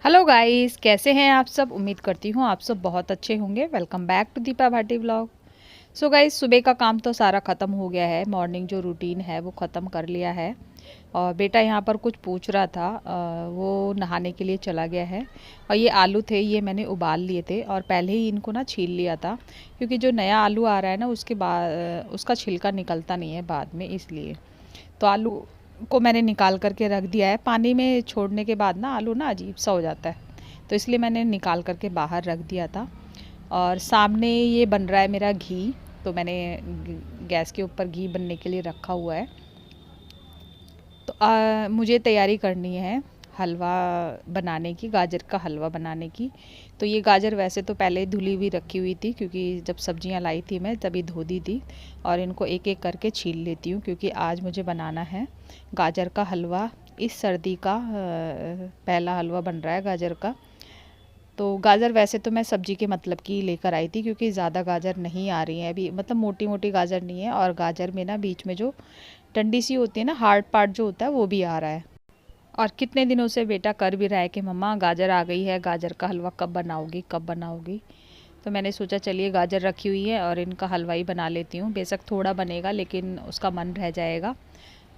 Hello guys, कैसे हैं आप सब। उम्मीद करती हूँ आप सब बहुत अच्छे होंगे। Welcome back to Deepa Bhati vlog. So guys, सुबह का काम तो सारा ख़त्म हो गया है। मॉर्निंग जो रूटीन है वो ख़त्म कर लिया है। और बेटा यहाँ पर कुछ पूछ रहा था, वो नहाने के लिए चला गया है। और ये आलू थे, ये मैंने उबाल लिए थे और पहले ही इनको ना छील लिया था, क्योंकि जो नया आलू आ रहा है ना उसके बाद उसका छिलका निकलता नहीं है बाद में, इसलिए। तो आलू को मैंने निकाल करके रख दिया है। पानी में छोड़ने के बाद ना आलू ना अजीब सा हो जाता है, तो इसलिए मैंने निकाल करके बाहर रख दिया था। और सामने ये बन रहा है मेरा घी। तो मैंने गैस के ऊपर घी बनने के लिए रखा हुआ है। तो मुझे तैयारी करनी है हलवा बनाने की, गाजर का हलवा बनाने की। तो ये गाजर वैसे तो पहले धुली हुई रखी हुई थी, क्योंकि जब सब्जियां लाई थी मैं तभी धो दी थी। और इनको एक एक करके छील लेती हूँ, क्योंकि आज मुझे बनाना है गाजर का हलवा। इस सर्दी का पहला हलवा बन रहा है गाजर का। तो गाजर वैसे तो मैं सब्जी के मतलब की लेकर आई थी, क्योंकि ज़्यादा गाजर नहीं आ रही है अभी, मतलब मोटी मोटी गाजर नहीं है। और गाजर में ना बीच में जो डंडी सी होती है ना, हार्ड पार्ट जो होता है वो भी आ रहा है। और कितने दिनों से बेटा कर भी रहा है कि मम्मा गाजर आ गई है, गाजर का हलवा कब बनाओगी कब बनाओगी। तो मैंने सोचा चलिए गाजर रखी हुई है और इनका हलवा ही बना लेती हूँ। बेशक थोड़ा बनेगा लेकिन उसका मन रह जाएगा।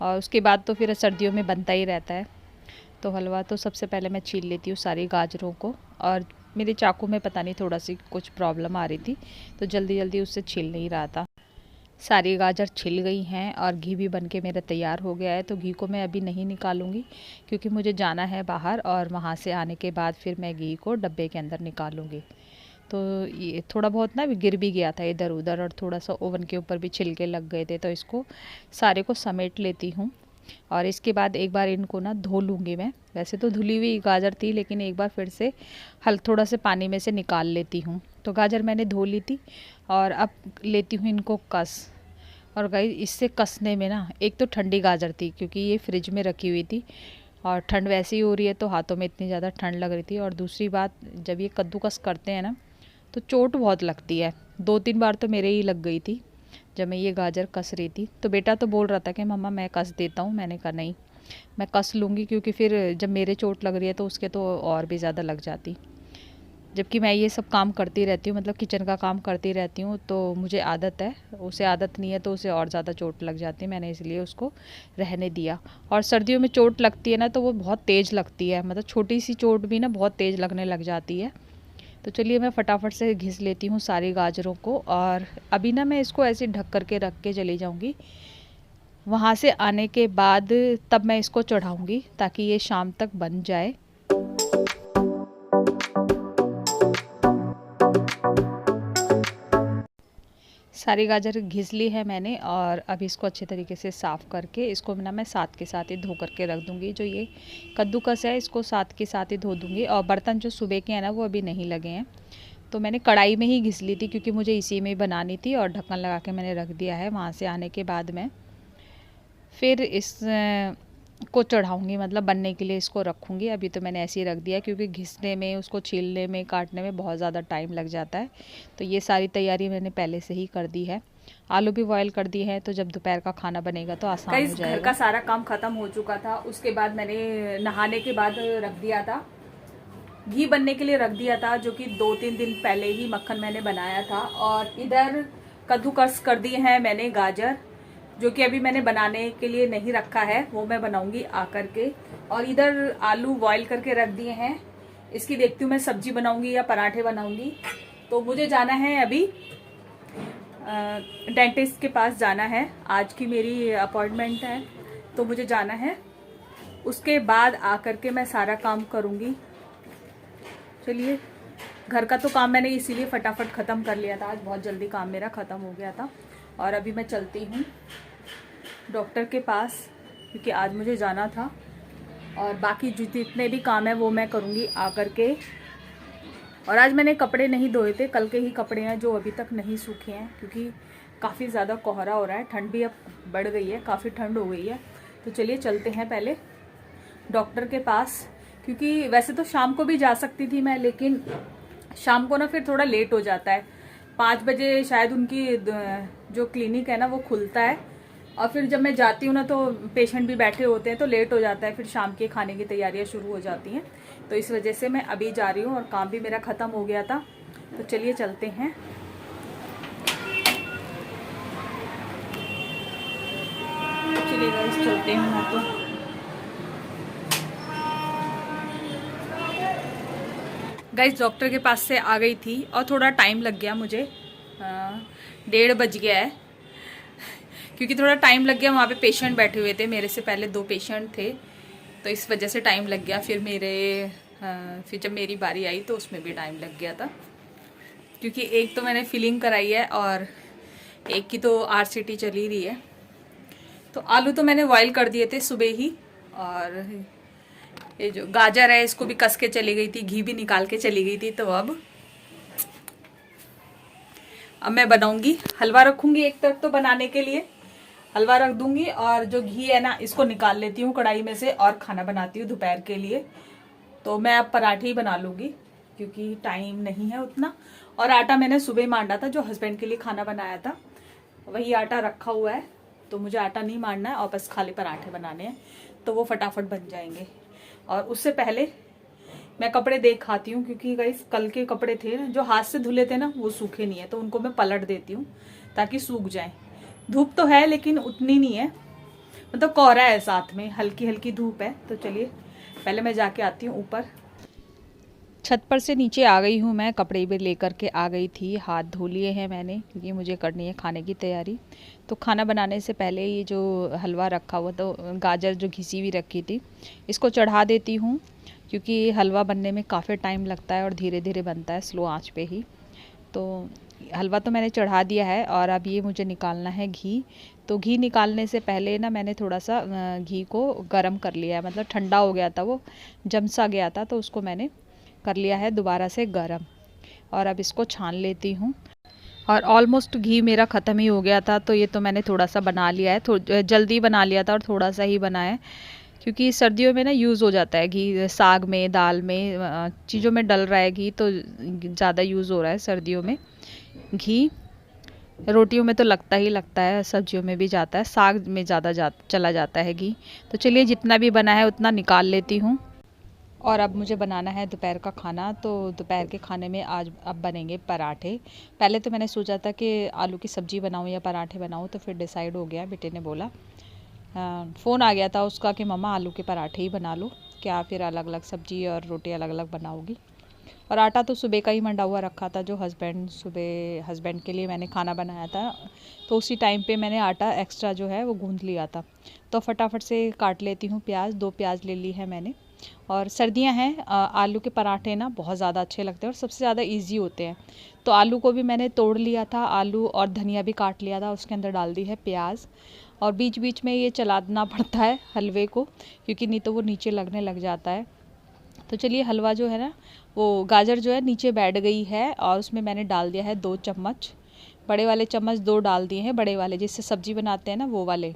और उसके बाद तो फिर सर्दियों में बनता ही रहता है। तो हलवा तो सबसे पहले मैं छील लेती हूँ सारी गाजरों को। और मेरे चाकू में पता नहीं थोड़ा सी कुछ प्रॉब्लम आ रही थी, तो जल्दी जल्दी उससे छील नहीं रहा था। सारी गाजर छिल गई हैं और घी भी बन के मेरा तैयार हो गया है। तो घी को मैं अभी नहीं निकालूंगी, क्योंकि मुझे जाना है बाहर और वहाँ से आने के बाद फिर मैं घी को डब्बे के अंदर निकालूंगी। तो ये थोड़ा बहुत ना गिर भी गया था इधर उधर, और थोड़ा सा ओवन के ऊपर भी छिलके लग गए थे, तो इसको सारे को समेट लेती हूँ। और इसके बाद एक बार इनको ना धो लूँगी मैं। वैसे तो धुली हुई गाजर थी, लेकिन एक बार फिर से थोड़ा से पानी में से निकाल लेती हूँ। तो गाजर मैंने धो ली थी और अब लेती हूँ इनको कस। और गाइस, इससे कसने में ना, एक तो ठंडी गाजर थी क्योंकि ये फ्रिज में रखी हुई थी, और ठंड वैसे ही हो रही है तो हाथों में इतनी ज़्यादा ठंड लग रही थी। और दूसरी बात, जब ये कद्दूकस करते हैं ना तो चोट बहुत लगती है। 2-3 बार तो मेरे ही लग गई थी जब मैं ये गाजर कस रही थी। तो बेटा तो बोल रहा था कि मम्मा मैं कस देता हूँ। मैंने कहा नहीं, मैं कस लूँगी, क्योंकि फिर जब मेरे चोट लग रही है तो उसके तो और भी ज़्यादा लग जाती। जबकि मैं ये सब काम करती रहती हूँ, मतलब किचन का काम करती रहती हूँ, तो मुझे आदत है। उसे आदत नहीं है तो उसे और ज़्यादा चोट लग जाती है। मैंने इसलिए उसको रहने दिया। और सर्दियों में चोट लगती है ना तो वो बहुत तेज़ लगती है, मतलब छोटी सी चोट भी ना बहुत तेज़ लगने लग जाती है। तो चलिए मैं फटाफट से घिस लेती हूँ सारी गाजरों को। और अभी ना मैं इसको ऐसे ढक करके रख के चली जाऊँगी। वहाँ से आने के बाद तब मैं इसको चढ़ाऊँगी, ताकि ये शाम तक बन जाए। सारी गाजर घिस ली है मैंने, और अब इसको अच्छे तरीके से साफ़ करके इसको ना मैं साथ के साथ ही धो करके रख दूँगी। जो ये कद्दूकस है इसको साथ के साथ ही धो दूँगी। और बर्तन जो सुबह के हैं ना वो अभी नहीं लगे हैं, तो मैंने कढ़ाई में ही घिस ली थी, क्योंकि मुझे इसी में ही बनानी थी। और ढक्कन लगा के मैंने रख दिया है। वहाँ से आने के बाद मैं फिर इस को चढ़ाऊँगी, मतलब बनने के लिए इसको रखूँगी। अभी तो मैंने ऐसे ही रख दिया, क्योंकि घिसने में, उसको छीलने में, काटने में बहुत ज़्यादा टाइम लग जाता है। तो ये सारी तैयारी मैंने पहले से ही कर दी है। आलू भी बॉयल कर दिए हैं, तो जब दोपहर का खाना बनेगा तो आसान हो जाएगा। घर का सारा काम ख़त्म हो चुका था। उसके बाद मैंने नहाने के बाद रख दिया था, घी बनने के लिए रख दिया था, जो कि 2-3 दिन पहले ही मक्खन मैंने बनाया था। और इधर कद्दूकस कर दिए हैं मैंने गाजर, जो कि अभी मैंने बनाने के लिए नहीं रखा है, वो मैं बनाऊंगी आकर के। और इधर आलू बॉईल करके रख दिए हैं। इसकी देखती हूँ मैं सब्जी बनाऊंगी या पराठे बनाऊंगी। तो मुझे जाना है अभी डेंटिस्ट के पास जाना है। आज की मेरी अपॉइंटमेंट है, तो मुझे जाना है। उसके बाद आकर के मैं सारा काम करूंगी। चलिए, घर का तो काम मैंने इसीलिए फटाफट ख़त्म कर लिया था, आज बहुत जल्दी काम मेरा ख़त्म हो गया था। और अभी मैं चलती हूँ डॉक्टर के पास, क्योंकि आज मुझे जाना था। और बाकी जितने भी काम है वो मैं करूँगी आकर के। और आज मैंने कपड़े नहीं धोए थे, कल के ही कपड़े हैं जो अभी तक नहीं सूखे हैं, क्योंकि काफ़ी ज़्यादा कोहरा हो रहा है। ठंड भी अब बढ़ गई है, काफ़ी ठंड हो गई है। तो चलिए चलते हैं पहले डॉक्टर के पास, क्योंकि वैसे तो शाम को भी जा सकती थी मैं, लेकिन शाम को ना फिर थोड़ा लेट हो जाता है। 5 बजे शायद उनकी जो क्लिनिक है ना वो खुलता है। और फिर जब मैं जाती हूँ ना तो पेशेंट भी बैठे होते हैं, तो लेट हो जाता है। फिर शाम के खाने की तैयारियाँ शुरू हो जाती हैं। तो इस वजह से मैं अभी जा रही हूँ और काम भी मेरा ख़त्म हो गया था। तो चलिए चलते हैं। चलिए गाइस चलते हैं। मैं तो गाइस डॉक्टर के पास से आ गई थी और थोड़ा टाइम लग गया मुझे, 1:30 बज गया है, क्योंकि थोड़ा टाइम लग गया। वहाँ पे पेशेंट बैठे हुए थे, मेरे से पहले 2 पेशेंट थे, तो इस वजह से टाइम लग गया। फिर जब मेरी बारी आई तो उसमें भी टाइम लग गया था, क्योंकि एक तो मैंने फिलिंग कराई है और एक की तो RCT चली रही है। तो आलू तो मैंने बॉयल कर दिए थे सुबह ही, और ये जो गाजर है इसको भी कस के चली गई थी, घी भी निकाल के चली गई थी। तो अब मैं बनाऊंगी, हलवा रखूंगी एक तरफ तो बनाने के लिए, हलवा रख दूंगी, और जो घी है ना इसको निकाल लेती हूँ कढ़ाई में से और खाना बनाती हूँ दोपहर के लिए। तो मैं अब पराठे ही बना लूंगी क्योंकि टाइम नहीं है उतना। और आटा मैंने सुबह मांडा था, जो हस्बैंड के लिए खाना बनाया था वही आटा रखा हुआ है, तो मुझे आटा नहीं मांडना है और बस खाली पराठे बनाने हैं, तो वो फटाफट बन जाएंगे। और उससे पहले मैं कपड़े देख आती हूँ, क्योंकि गाइस कल के कपड़े थे ना जो हाथ से धुले थे ना, वो सूखे नहीं है, तो उनको मैं पलट देती हूँ ताकि सूख जाए। धूप तो है लेकिन उतनी नहीं है, मतलब कोहरा है, साथ में हल्की हल्की धूप है। तो चलिए पहले मैं जाके आती हूँ ऊपर। छत पर से नीचे आ गई हूँ मैं, कपड़े भी लेकर के आ गई थी, हाथ धो लिए हैं मैंने क्योंकि मुझे करनी है खाने की तैयारी। तो खाना बनाने से पहले ये जो हलवा रखा हुआ, तो गाजर जो घिसी हुई रखी थी इसको चढ़ा देती हूँ, क्योंकि हलवा बनने में काफ़ी टाइम लगता है और धीरे धीरे बनता है, स्लो आंच पे ही। तो हलवा तो मैंने चढ़ा दिया है और अब ये मुझे निकालना है घी। तो घी निकालने से पहले ना मैंने थोड़ा सा घी को गर्म कर लिया है, मतलब ठंडा हो गया था, वो जम सा गया था, तो उसको मैंने कर लिया है दोबारा से गर्म। और अब इसको छान लेती हूँ। और ऑलमोस्ट घी मेरा ख़त्म ही हो गया था, तो ये तो मैंने थोड़ा सा बना लिया है, जल्दी बना लिया था और थोड़ा सा ही बनाया है, क्योंकि सर्दियों में ना यूज़ हो जाता है घी, साग में, दाल में, चीज़ों में डल रहा है घी, तो ज़्यादा यूज़ हो रहा है सर्दियों में घी। रोटियों में तो लगता ही लगता है, सब्जियों में भी जाता है, साग में ज़्यादा चला जाता है घी। तो चलिए जितना भी बना है उतना निकाल लेती हूँ। और अब मुझे बनाना है दोपहर का खाना। तो दोपहर के खाने में आज अब बनेंगे पराठे। पहले तो मैंने सोचा था कि आलू की सब्ज़ी बनाऊँ या पराठे बनाऊँ, तो फिर डिसाइड हो गया, बेटे ने बोला, फ़ोन आ गया था उसका कि मम्मा आलू के पराठे ही बना लो, क्या फिर अलग अलग सब्ज़ी और रोटी अलग अलग बनाओगी। और आटा तो सुबह का ही मंडा हुआ रखा था, जो हस्बैंड के लिए मैंने खाना बनाया था, तो उसी टाइम पे मैंने आटा एक्स्ट्रा जो है वो गूंथ लिया था। तो फटाफट से काट लेती हूँ प्याज, 2 प्याज ले ली है मैंने। और सर्दियां हैं, आलू के पराठे ना बहुत ज़्यादा अच्छे लगते हैं और सबसे ज़्यादा इजी होते हैं। तो आलू को भी मैंने तोड़ लिया था, आलू और धनिया भी काट लिया था, उसके अंदर डाल दी है प्याज। और बीच बीच में ये चलाना पड़ता है हलवे को, क्योंकि नहीं तो वो नीचे लगने लग जाता है। तो चलिए हलवा जो है ना, वो गाजर जो है नीचे बैठ गई है, और उसमें मैंने डाल दिया है 2 चम्मच, बड़े वाले चम्मच 2 डाल दिए हैं, बड़े वाले जिससे सब्ज़ी बनाते हैं ना वो वाले,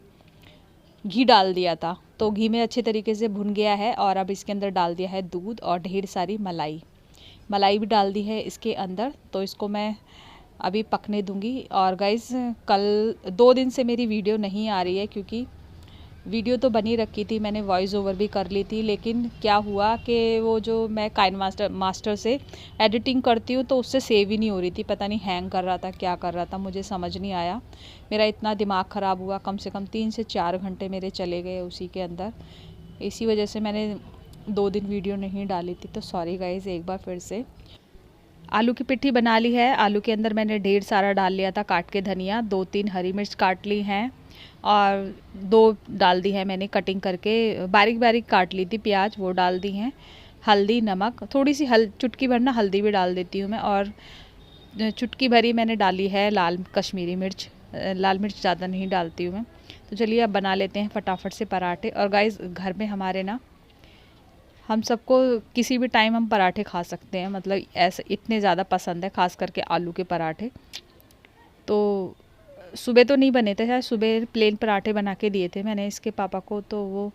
घी डाल दिया था। तो घी में अच्छे तरीके से भुन गया है, और अब इसके अंदर डाल दिया है दूध और ढेर सारी मलाई भी डाल दी है इसके अंदर। तो इसको मैं अभी पकने दूंगी। और गाइज़ कल 2 दिन से मेरी वीडियो नहीं आ रही है, क्योंकि वीडियो तो बनी रखी थी, मैंने वॉइस ओवर भी कर ली थी, लेकिन क्या हुआ कि वो जो मैं काइन मास्टर से एडिटिंग करती हूँ तो उससे सेव ही नहीं हो रही थी, पता नहीं हैंग कर रहा था, क्या कर रहा था, मुझे समझ नहीं आया। मेरा इतना दिमाग ख़राब हुआ, कम से कम 3 से 4 घंटे मेरे चले गए उसी के अंदर। इसी वजह से मैंने 2 दिन वीडियो नहीं डाली थी। तो सॉरी गाइज़ एक बार फिर से। आलू की पिट्ठी बना ली है। आलू के अंदर मैंने ढेर सारा डाल लिया था काट के धनिया, 2-3 हरी मिर्च काट ली हैं, और 2 डाल दी है मैंने कटिंग करके, बारीक बारीक काट ली थी प्याज, वो डाल दी हैं। हल्दी, नमक, थोड़ी सी चुटकी भर ना हल्दी भी डाल देती हूँ मैं, और चुटकी भरी मैंने डाली है लाल कश्मीरी मिर्च, लाल मिर्च ज़्यादा नहीं डालती हूँ मैं। तो चलिए अब बना लेते हैं फटाफट से पराठे। और गाइस घर में हमारे ना, हम सबको किसी भी टाइम हम पराठे खा सकते हैं, मतलब ऐसे इतने ज़्यादा पसंद है, ख़ास करके आलू के पराठे। तो सुबह तो नहीं बने थे, शायद सुबह प्लेन पराठे बना के दिए थे मैंने इसके पापा को, तो वो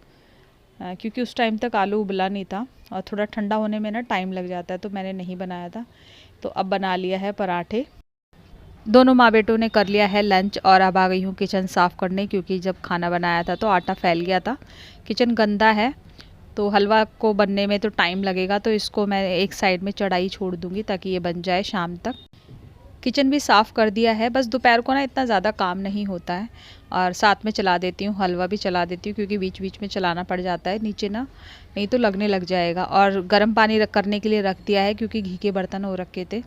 क्योंकि उस टाइम तक आलू उबला नहीं था और थोड़ा ठंडा होने में ना टाइम लग जाता है, तो मैंने नहीं बनाया था। तो अब बना लिया है पराठे। दोनों माँ बेटों ने कर लिया है लंच, और अब आ गई हूँ किचन साफ़ करने, क्योंकि जब खाना बनाया था तो आटा फैल गया था, किचन गंदा है। तो हलवा को बनने में तो टाइम लगेगा, तो इसको मैं एक साइड में चढ़ाई छोड़ दूँगी ताकि ये बन जाए शाम तक। किचन भी साफ़ कर दिया है, बस दोपहर को ना इतना ज़्यादा काम नहीं होता है और साथ में चला देती हूँ, हलवा भी चला देती हूँ क्योंकि बीच बीच में चलाना पड़ जाता है नीचे ना, नहीं तो लगने लग जाएगा। और गर्म पानी करने के लिए रख दिया है क्योंकि घी के बर्तन हो रखे थे,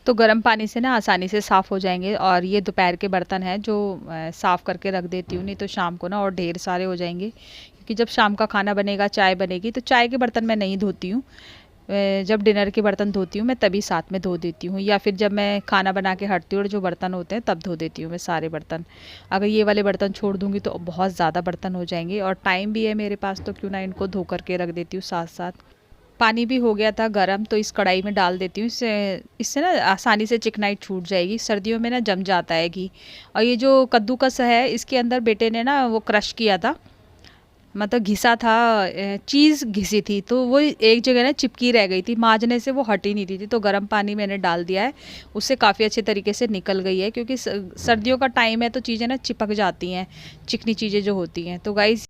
तो गर्म पानी से ना आसानी से साफ़ हो जाएंगे। और ये दोपहर के बर्तन हैं जो साफ़ करके रख देती हूँ, नहीं तो शाम को ना और ढेर सारे हो जाएंगे, क्योंकि जब शाम का खाना बनेगा, चाय बनेगी, तो चाय के बर्तन मैं नहीं धोती हूँ। जब डिनर के बर्तन धोती हूँ मैं तभी साथ में धो देती हूँ, या फिर जब मैं खाना बना के हटती हूँ और जो बर्तन होते हैं तब धो देती हूँ मैं सारे बर्तन। अगर ये वाले बर्तन छोड़ दूँगी तो बहुत ज़्यादा बर्तन हो जाएंगे और टाइम भी है मेरे पास, तो क्यों ना इनको धो करके रख देती हूँ साथ साथ। पानी भी हो गया था गरम, तो इस कढ़ाई में डाल देती हूँ। इससे ना आसानी से चिकनाई छूट जाएगी, सर्दियों में ना जम जाता है घी। और ये जो कद्दूकस है इसके अंदर बेटे ने ना वो क्रश किया था, मतलब घिसा था, चीज़ घिसी थी, तो वो एक जगह ना चिपकी रह गई थी, मांजने से वो हट ही नहीं रही थी। तो गर्म पानी मैंने डाल दिया है, उससे काफ़ी अच्छे तरीके से निकल गई है, क्योंकि सर्दियों का टाइम है तो चीज़ें ना चिपक जाती हैं, चिकनी चीज़ें जो होती हैं। तो गाइस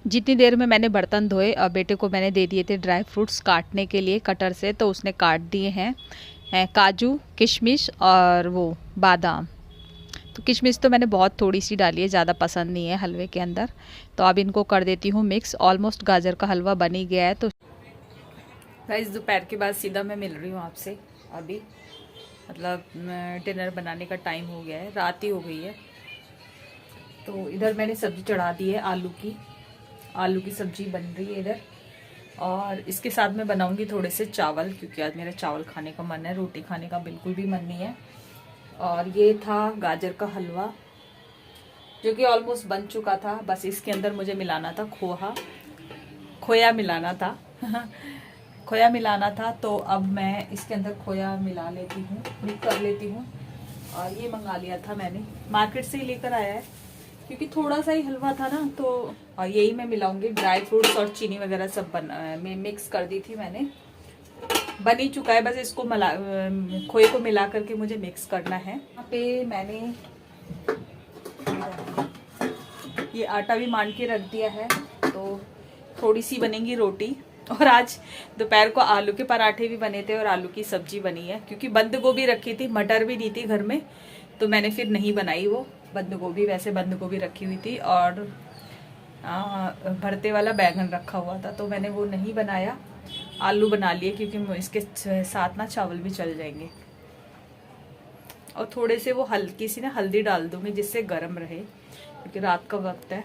जितनी देर में मैंने बर्तन धोए और बेटे को मैंने दे दिए थे ड्राई फ्रूट्स काटने के लिए कटर से, तो उसने काट दिए हैं काजू, किशमिश और वो बादाम। तो किशमिश तो मैंने बहुत थोड़ी सी डाली है, ज़्यादा पसंद नहीं है हलवे के अंदर। तो अब इनको कर देती हूँ मिक्स। ऑलमोस्ट गाजर का हलवा बन ही गया है। तो गाइस दोपहर के बाद सीधा मैं मिल रही हूँ आपसे अभी, मतलब डिनर बनाने का टाइम हो गया है, रात ही हो गई है। तो इधर मैंने सब्ज़ी चढ़ा दी है, आलू की सब्ज़ी बन रही है इधर, और इसके साथ मैं बनाऊंगी थोड़े से चावल, क्योंकि आज मेरा चावल खाने का मन है, रोटी खाने का बिल्कुल भी मन नहीं है। और ये था गाजर का हलवा जो कि ऑलमोस्ट बन चुका था, बस इसके अंदर मुझे मिलाना था खोया मिलाना था खोया मिलाना था। तो अब मैं इसके अंदर खोया मिला लेती हूँ, मिक्स कर लेती हूँ। और ये मंगा लिया था मैंने, मार्केट से ही लेकर आया है, क्योंकि थोड़ा सा ही हलवा था ना, तो और यही मैं मिलाऊंगी। ड्राई फ्रूट्स और चीनी वगैरह सब में मिक्स कर दी थी मैंने, बन ही चुका है, बस इसको खोए को मिला करके मुझे मिक्स करना है। यहाँ पे मैंने ये आटा भी मान के रख दिया है, तो थोड़ी सी बनेगी रोटी। और आज दोपहर को आलू के पराठे भी बने थे और आलू की सब्जी बनी है, क्योंकि बंद गोभी रखी थी, मटर भी नहीं थी घर में, तो मैंने फिर नहीं बनाई वो बंद गोभी। वैसे बंद गोभी रखी हुई थी और भरते वाला बैगन रखा हुआ था, तो मैंने वो नहीं बनाया, आलू बना लिए, क्योंकि इसके साथ ना चावल भी चल जाएंगे। और थोड़े से वो हल्की सी ना हल्दी डाल दूंगी जिससे गर्म रहे, क्योंकि रात का वक्त है।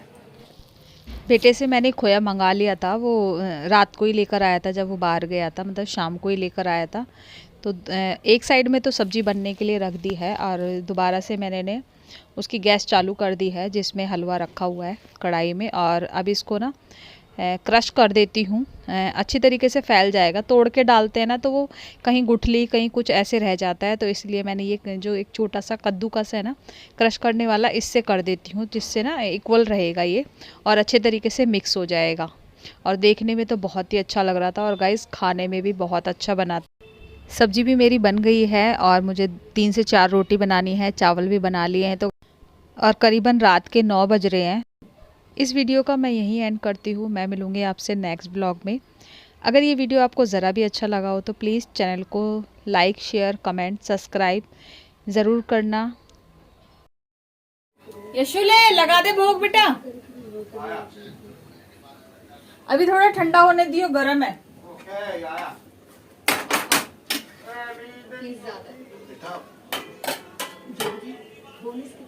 बेटे से मैंने खोया मंगा लिया था, वो रात को ही लेकर आया था जब वो बाहर गया था, मतलब शाम को ही लेकर आया था। तो एक साइड में तो सब्ज़ी बनने के लिए रख दी है, और दोबारा से मैंने उसकी गैस चालू कर दी है जिसमें हलवा रखा हुआ है कढ़ाई में। और अब इसको ना क्रश कर देती हूँ, अच्छी तरीके से फैल जाएगा। तोड़ के डालते हैं ना तो वो कहीं गुठली कहीं कुछ ऐसे रह जाता है, तो इसलिए मैंने ये जो एक छोटा सा कद्दूकस है ना क्रश करने वाला, इससे कर देती हूँ, जिससे ना इक्वल रहेगा ये और अच्छे तरीके से मिक्स हो जाएगा। और देखने में तो बहुत ही अच्छा लग रहा था, और गाइस खाने में भी बहुत अच्छा बना। सब्जी भी मेरी बन गई है और मुझे 3 से 4 रोटी बनानी है, चावल भी बना लिए हैं, तो और करीबन रात के 9 बज रहे हैं। इस वीडियो का मैं यहीं एंड करती हूँ, मैं मिलूँगी आपसे नेक्स्ट ब्लॉग में। अगर ये वीडियो आपको ज़रा भी अच्छा लगा हो तो प्लीज़ चैनल को लाइक, शेयर, कमेंट, सब्सक्राइब ज़रूर करना। यशुले लगा दे भोग बेटा, अभी थोड़ा ठंडा होने दियो, गर्म है।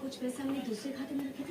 कुछ पैसा हमने दूसरे खाते में रखे थे।